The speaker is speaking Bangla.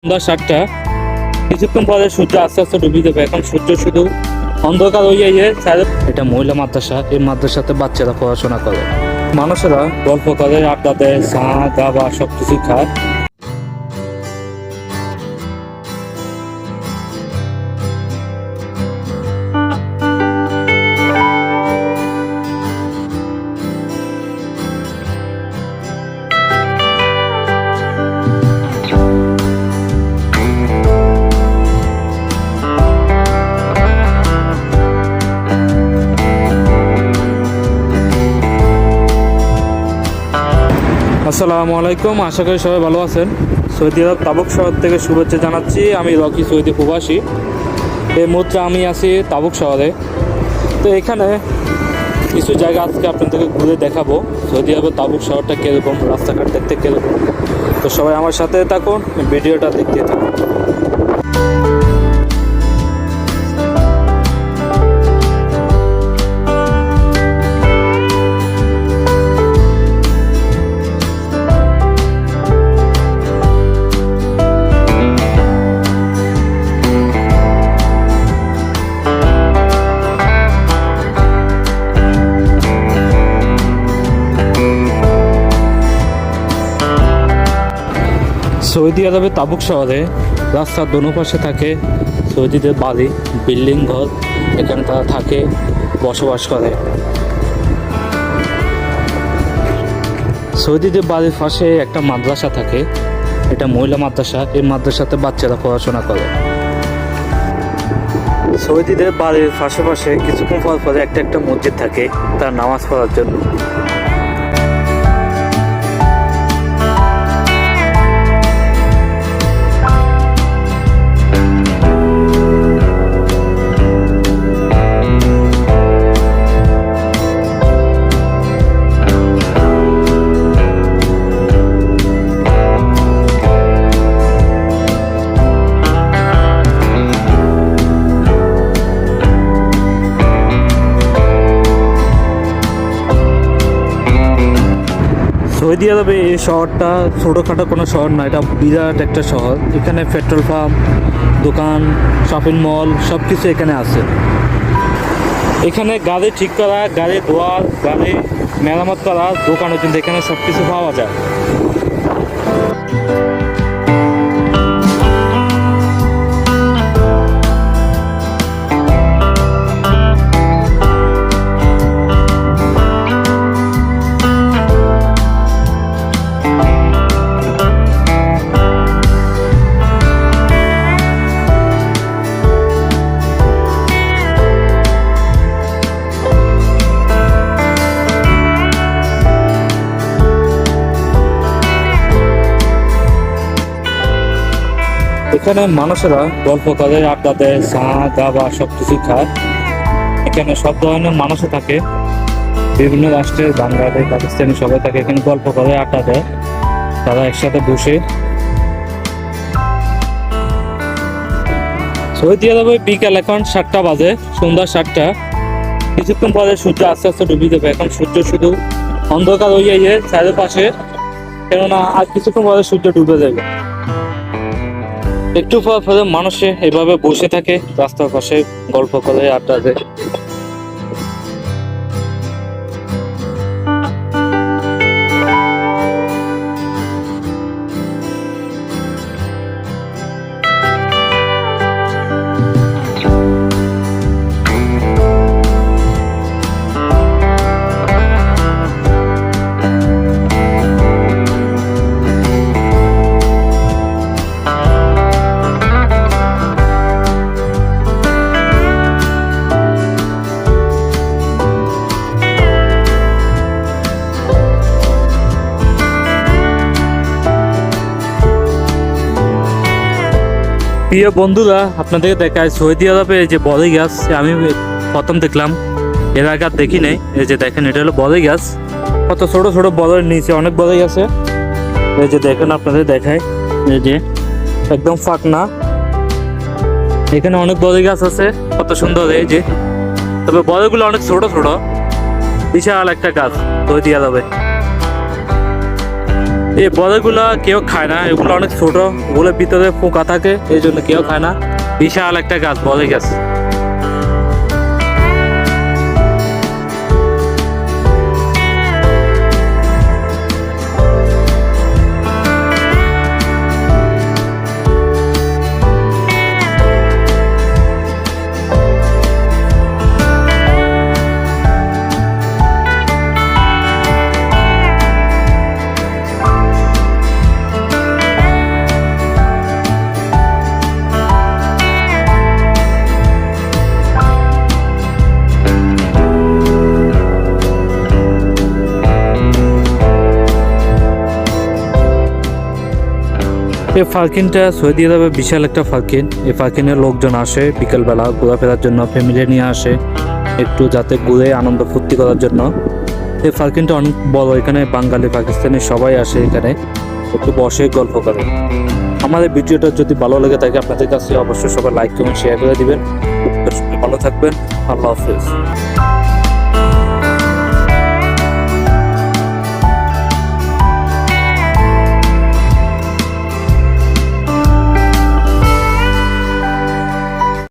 সন্ধ্যা ৭টা। কিছুক্ষণ পরে সূর্য আস্তে আস্তে ডুবে যাবে। এখন সূর্য শুধু অন্ধকার হয়ে গিয়েছে। এটা মহিলা মাদ্রাসা। এই মাদ্রাসাতে বাচ্চারা পড়াশোনা করে, মানুষেরা গল্প করে, আড্ডা দেয়, চা গাবা সবকিছু খায়। আসসালামু আলাইকুম, আশা করি সবাই ভালো আছেন। সৌদি আরব তাবুক শহর থেকে শুভেচ্ছা জানাচ্ছি। আমি রকি, সৌদি প্রবাসী। এই মুহূর্তে আমি আছি তাবুক শহরে। তো এখানে কিছু জায়গা আজকে আপনাদেরকে ঘুরে দেখাবো। সৌদি আরবের তাবুক শহরটা কীরকম, রাস্তাঘাট দেখতে কীরকম। তো সবাই আমার সাথে থাকুন, ভিডিওটা দেখতে থাকুন। সৌদি আরবের তাবুক শহরে রাস্তার দোনো পাশে থাকে সৌদিদের বাড়ি, বিল্ডিং ঘর। এখানে তারা থাকে, বসবাস করে। সৌদিদের বাড়ির পাশে একটা মাদ্রাসা থাকে, এটা মহিলা মাদ্রাসা। এই মাদ্রাসাতে বাচ্চারা পড়াশোনা করে। সৌদিদের বাড়ির পাশে কিছুক্ষণ পর পরে একটা মসজিদ থাকে তার নামাজ পড়ার জন্য। সৌদি আরবে এই শহরটা ছোটোখাটো কোনো শহর না, এটা বিরাট একটা শহর। এখানে পেট্রোল পাম্প, দোকান, শপিং মল সব কিছু এখানে আছে। এখানে গাড়ি ঠিক করা, গাড়ি ধোয়া, গাড়ি মেরামত করা দোকানও কিন্তু এখানে সব কিছু পাওয়া যায়। এখানে মানুষেরা গল্প করে, আড্ডা দেয়, চা গাবা সবকিছু খায়। এখানে সব ধরনের মানুষও থাকে, বিভিন্ন রাষ্ট্রের, বাংলাদেশ, পাকিস্তানি সবাই থাকে। এখানে গল্প করে, আড্ডা দেয়, তারা একসাথে বসে। সৌদি আরবে বিকাল এখন 7টা বাজে, সন্ধ্যা 7টা। কিছুক্ষণ পরে সূর্য আস্তে আস্তে ডুবে যাবে। এখন সূর্য শুধু অন্ধকার হয়ে গিয়েছে চারিপাশে, কেননা আর কিছুক্ষণ পরে সূর্য ডুবে যাবে। একটু পর পরে মানুষে এভাবে বসে থাকে রাস্তার পাশে, গল্প করে, আড্ডা দেয়। প্রিয় বন্ধুরা, আপনাদেরকে দেখায় সৌদি আরবে এই যে বড়ই গাছ, আমি প্রথম দেখলাম, এর আগে আর দেখি নাই। এই যে দেখেন, এটা হলো বড়ই গাছ। কত ছোট ছোট বড়ের নিচে অনেক বড়ই আছে। এই যে দেখেন, আপনাদের দেখায়, এই যে একদম ফাঁকনা। এখানে অনেক বড়ই গাছ আছে, কত সুন্দর। এই যে তবে বড়গুলো অনেক ছোট ছোট, বিশাল একটা গাছ সৌদি আরবে। এই বড়গুলা কেউ খায় না, এগুলো অনেক ছোট, ওগুলোর ভিতরে পোকা থাকে, এই জন্য কেউ খায় না। বিশাল একটা গাছ, বড়ই গাছ। এই পার্কিংটা সৌদি আরবে বিশাল একটা পার্কিং। এই পার্কিংয়ে লোকজন আসে বিকেলবেলা ঘোরাফেরার জন্য, ফ্যামিলি নিয়ে আসে একটু যাতে ঘুরে আনন্দ ফুর্তি করার জন্য। এই পার্কিংটা অনেক বড়, এখানে বাঙালি পাকিস্তানি সবাই আসে, এখানে একটু বসে গল্প করে। আমাদের ভিডিওটা যদি ভালো লাগে থাকে আপনাদের কাছে অবশ্যই সবাই লাইক কমেন্ট শেয়ার করে দিবেন। ভালো থাকবেন, আল্লাহ হাফেজ।